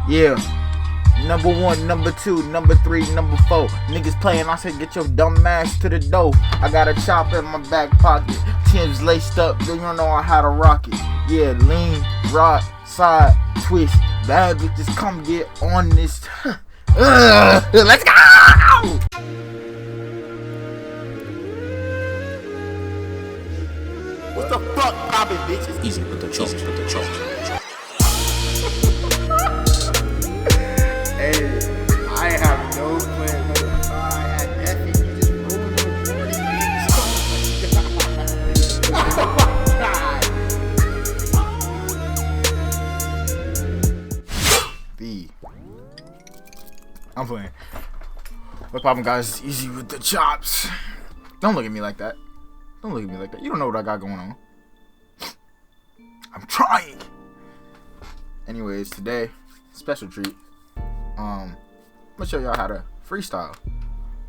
Yeah. Number 1, number 2, number 3, number 4. Niggas playing, I said get your dumb ass to the door. I got a chop in my back pocket. Tim's laced up, then you know how to rock it. Yeah, lean, rock, side, twist. Bad bitches come get on this. Let's go! What the fuck poppin', bitches? Easy with the choke, with the choke. Hey, I have no plan. I definitely just rolled the recording. Oh my god. B. I'm playing. What's poppin', guys? Easy with the chops. Don't look at me like that. Don't look at me like that. You don't know what I got going on. I'm trying. Anyways, today, special treat. I'm gonna show y'all how to freestyle.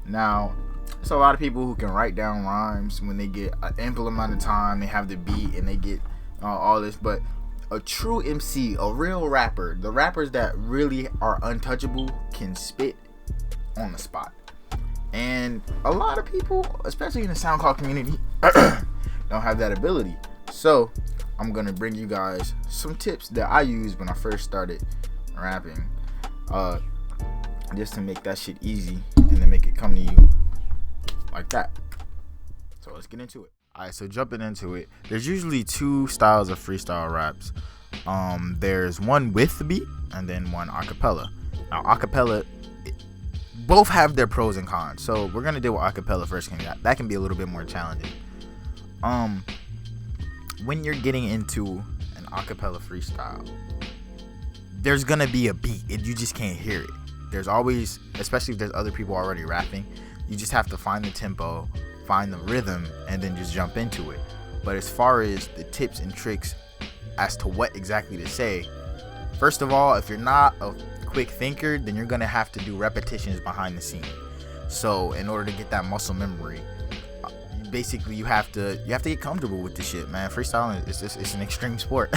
Now, there's a lot of people who can write down rhymes when they get an ample amount of time. They have the beat and they get all this. But a true MC, a real rapper, the rappers that really are untouchable can spit on the spot. And a lot of people, especially in the SoundCloud community, don't have that ability. So I'm gonna bring you guys some tips that I used when I first started rapping, just to make that shit easy and to make it come to you like that. So let's get into it. Alright, so jumping into it, there's usually two styles of freestyle raps. There's one with the beat and then one acapella. Now acapella, both have their pros and cons. So we're gonna deal with acapella first. That can be a little bit more challenging. When you're getting into an acapella freestyle, there's gonna be a beat and you just can't hear it. There's always, especially if there's other people already rapping, you just have to find the tempo, find the rhythm, and then just jump into it. But as far as the tips and tricks as to what exactly to say, first of all, if you're not a quick thinker, then you're gonna have to do repetitions behind the scene. So in order to get that muscle memory, basically you have to get comfortable with this shit, man. Freestyling is just, it's an extreme sport.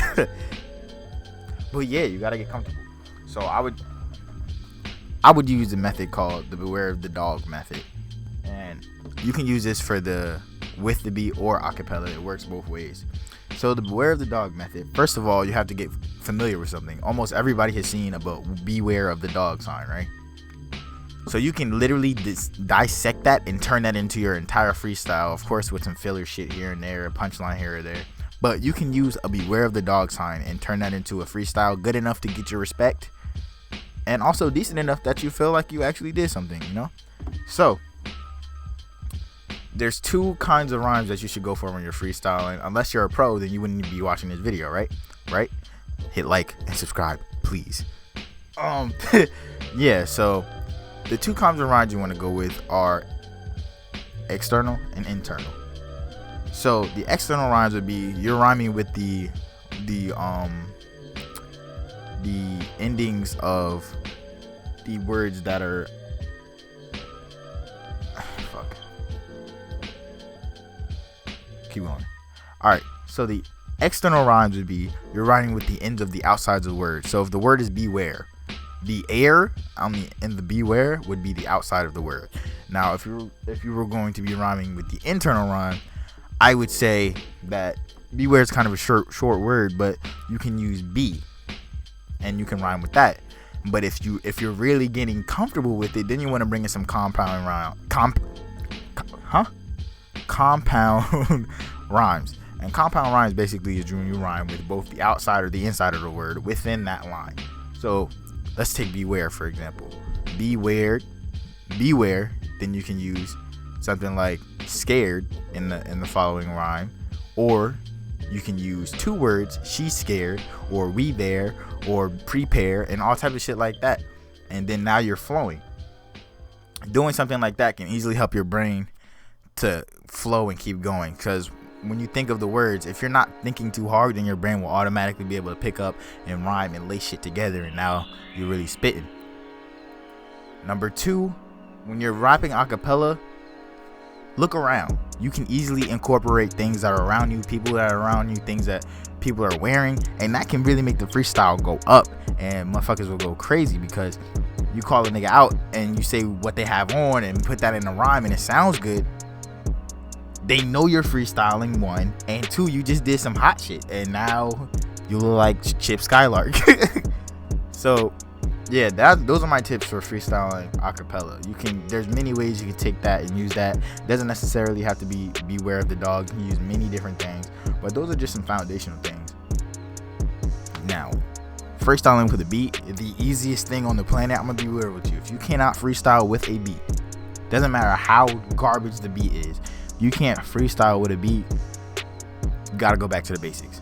But yeah, you gotta get comfortable. So I would use a method called the Beware of the Dog method, and you can use this for the with the beat or acapella. It works both ways. So the Beware of the Dog method, first of all, you have to get familiar with something. Almost everybody has seen about beware of the dog sign, right? So you can literally dissect that and turn that into your entire freestyle, of course with some filler shit here and there, a punchline here or there. But you can use a Beware of the Dog sign and turn that into a freestyle good enough to get your respect, and also decent enough that you feel like you actually did something, you know? So there's two kinds of rhymes that you should go for when you're freestyling. Unless you're a pro, then you wouldn't be watching this video, right? Hit like and subscribe, please. Yeah, so the two kinds of rhymes you want to go with are external and internal. So the external rhymes would be you're rhyming with the endings of the words that are fuck. Keep going. Alright, so the external rhymes would be you're rhyming with the ends of the outsides of the word. So if the word is beware, the air on the and the beware would be the outside of the word. Now if you were going to be rhyming with the internal rhyme, I would say that beware is kind of a short word, but you can use be and you can rhyme with that. But if you're really getting comfortable with it, then you want to bring in some compound rhymes. And compound rhymes basically is when you rhyme with both the outside or the inside of the word within that line. So let's take beware for example. Beware, then you can use something like scared in the following rhyme, or you can use two words, she's scared, or we there, or prepare, and all type of shit like that. And then now you're flowing. Doing something like that can easily help your brain to flow and keep going, because when you think of the words, if you're not thinking too hard, then your brain will automatically be able to pick up and rhyme and lay shit together, and now you're really spitting. Number two, when you're rapping a cappella, look around. You can easily incorporate things that are around you, people that are around you, things that people are wearing, and that can really make the freestyle go up, and motherfuckers will go crazy because you call a nigga out and you say what they have on and put that in a rhyme and it sounds good. They know you're freestyling, one, and two, you just did some hot shit and now you look like Chip Skylark. So yeah, those are my tips for freestyling acapella. There's many ways you can take that and use that. It doesn't necessarily have to be beware of the dog. You can use many different things, but those are just some foundational things. Now, freestyling with a beat, the easiest thing on the planet. I'm gonna be real with you. If you cannot freestyle with a beat, doesn't matter how garbage the beat is, you can't freestyle with a beat. You gotta go back to the basics.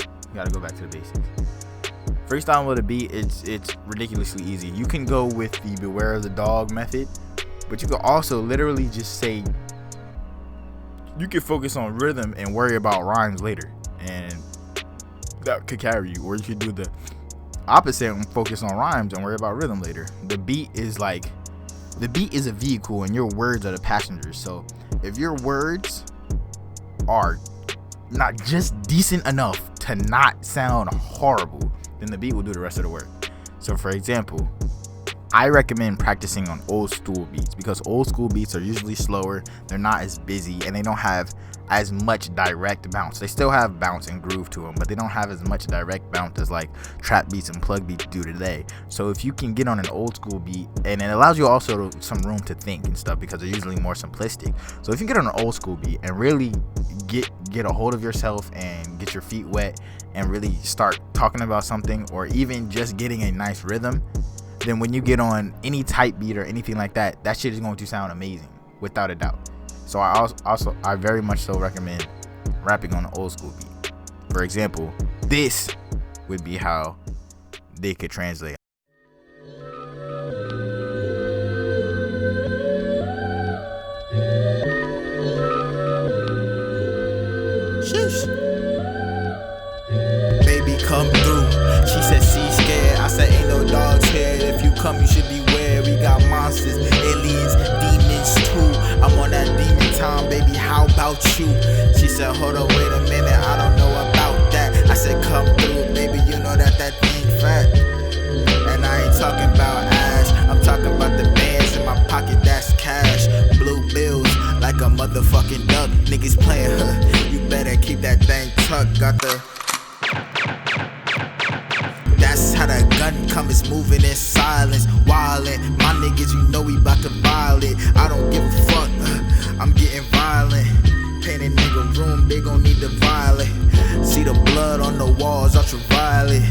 Freestyling with a beat, it's ridiculously easy. You can go with the beware of the dog method, but you can also literally just say, you can focus on rhythm and worry about rhymes later, and that could carry you. Or you could do the opposite and focus on rhymes and worry about rhythm later. The beat is a vehicle and your words are the passengers. So if your words are not just decent enough to not sound horrible, then the beat will do the rest of the work. So for example, I recommend practicing on old school beats because old school beats are usually slower, they're not as busy, and they don't have as much direct bounce. They still have bounce and groove to them, but they don't have as much direct bounce as like trap beats and plug beats do today. So if you can get on an old school beat, and it allows you also some room to think and stuff because they're usually more simplistic. So if you get on an old school beat and really get a hold of yourself and get your feet wet and really start talking about something, or even just getting a nice rhythm, then when you get on any type beat or anything like that, that shit is going to sound amazing without a doubt. So I very much so recommend rapping on an old school beat. For example, this would be how they could translate. Sheesh. Baby, come through. She said she's scared. I said ain't no dogs here. If you come, you should beware. We got monsters, aliens, demons too. I'm on that demon time, baby. How about you? She said, hold up, wait a minute. I don't know about that. I said, come through, baby. You know that thing fat. And I ain't talking about ass. I'm talking about the bands in my pocket. That's cash. Blue bills like a motherfucking duck. Niggas playing, huh? You better keep that thing tucked. Got the. That's how the gun come, it's moving in silence, wildin'. My niggas, you know we bout to violate. I don't give a fuck, I'm getting violent. Paint a nigga room, they gon' need the violet. See the blood on the walls, ultraviolet.